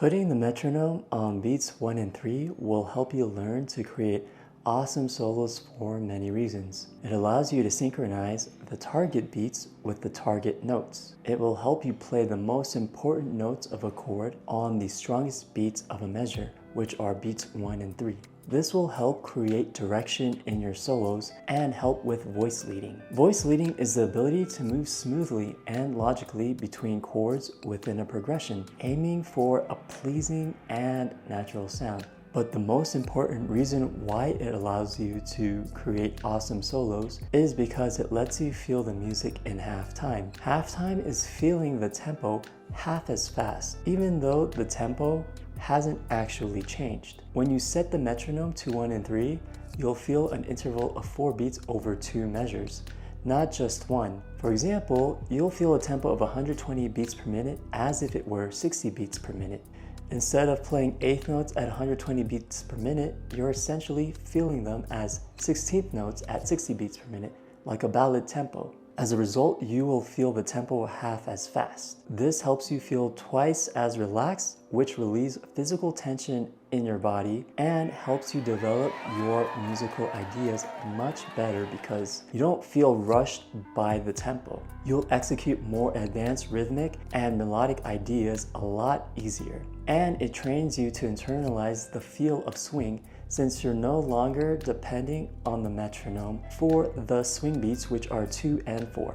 Putting the metronome on beats 1 and 3 will help you learn to create awesome solos for many reasons. It allows you to synchronize the target beats with the target notes. It will help you play the most important notes of a chord on the strongest beats of a measure, which are beats 1 and 3. This will help create direction in your solos and help with voice leading. Voice leading is the ability to move smoothly and logically between chords within a progression, aiming for a pleasing and natural sound. But the most important reason why it allows you to create awesome solos is because it lets you feel the music in half time. Half time is feeling the tempo half as fast, even though the tempo hasn't actually changed. When you set the metronome to 1 and 3, you'll feel an interval of 4 beats over 2 measures, not just one. For example, you'll feel a tempo of 120 beats per minute as if it were 60 beats per minute. Instead of playing eighth notes at 120 beats per minute, you're essentially feeling them as 16th notes at 60 beats per minute, like a ballad tempo. As a result, you will feel the tempo half as fast. This helps you feel twice as relaxed, which relieves physical tension in your body and helps you develop your musical ideas much better because you don't feel rushed by the tempo. You'll execute more advanced rhythmic and melodic ideas a lot easier. And it trains you to internalize the feel of swing since you're no longer depending on the metronome for the swing beats, which are 2 and 4.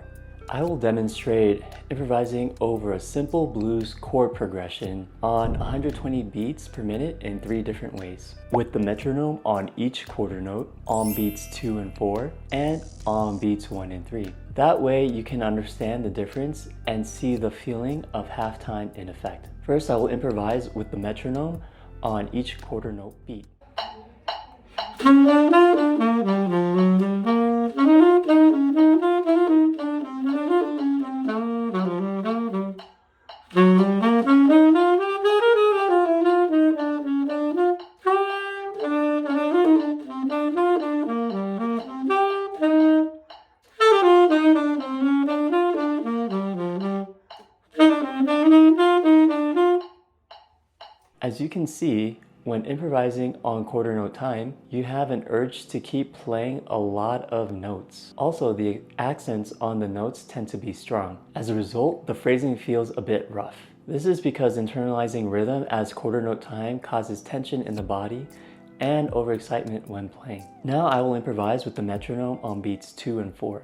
I will demonstrate improvising over a simple blues chord progression on 120 beats per minute in 3 different ways, with the metronome on each quarter note, on beats 2 and 4, and on beats 1 and 3. That way you can understand the difference and see the feeling of halftime in effect. First, I will improvise with the metronome on each quarter note beat. As you can see, when improvising on quarter note time, you have an urge to keep playing a lot of notes. Also, the accents on the notes tend to be strong. As a result, the phrasing feels a bit rough. This is because internalizing rhythm as quarter note time causes tension in the body and overexcitement when playing. Now I will improvise with the metronome on beats 2 and 4.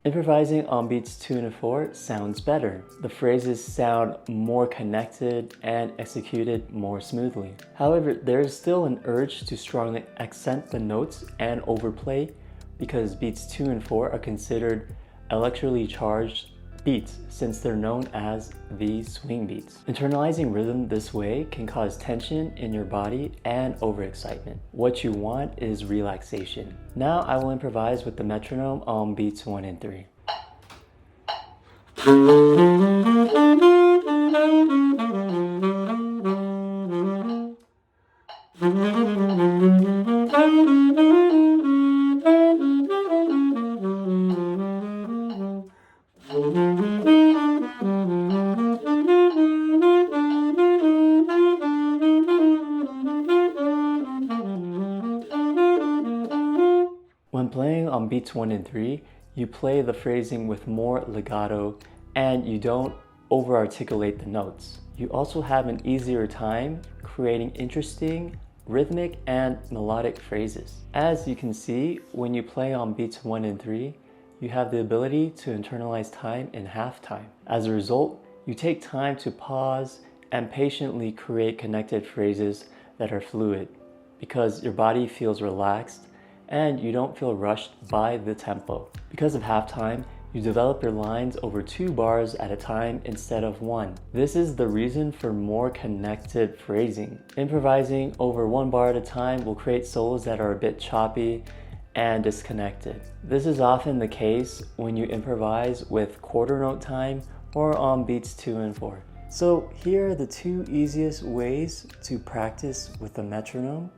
Improvising on beats 2 and 4 sounds better. The phrases sound more connected and executed more smoothly. However, there is still an urge to strongly accent the notes and overplay because beats 2 and 4 are considered electrically charged beats since they're known as the swing beats. Internalizing rhythm this way can cause tension in your body and overexcitement. What you want is relaxation. Now I will improvise with the metronome on beats 1 and 3. When playing on beats 1 and 3, you play the phrasing with more legato and you don't over-articulate the notes. You also have an easier time creating interesting, rhythmic, and melodic phrases. As you can see, when you play on beats 1 and 3, you have the ability to internalize time in half time. As a result, you take time to pause and patiently create connected phrases that are fluid because your body feels relaxed and you don't feel rushed by the tempo. Because of halftime, You develop your lines over 2 bars at a time instead of 1. This is the reason for more connected phrasing. Improvising over 1 bar at a time will create solos that are a bit choppy and disconnected. This is often the case when you improvise with quarter note time or on beats 2 and 4. So here are the 2 easiest ways to practice with a metronome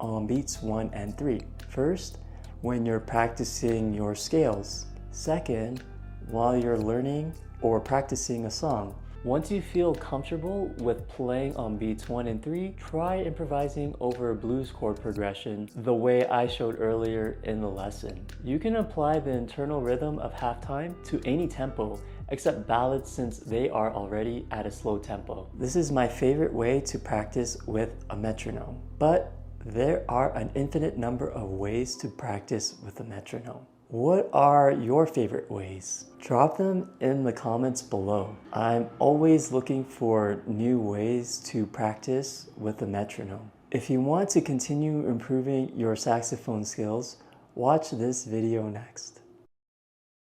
on beats 1 and 3. First, when you're practicing your scales. Second, while you're learning or practicing a song. Once you feel comfortable with playing on beats 1 and 3, try improvising over a blues chord progression the way I showed earlier in the lesson. You can apply the internal rhythm of halftime to any tempo except ballads since they are already at a slow tempo. This is my favorite way to practice with a metronome, but there are an infinite number of ways to practice with a metronome. What are your favorite ways? Drop them in the comments below. I'm always looking for new ways to practice with a metronome. If you want to continue improving your saxophone skills, watch this video next.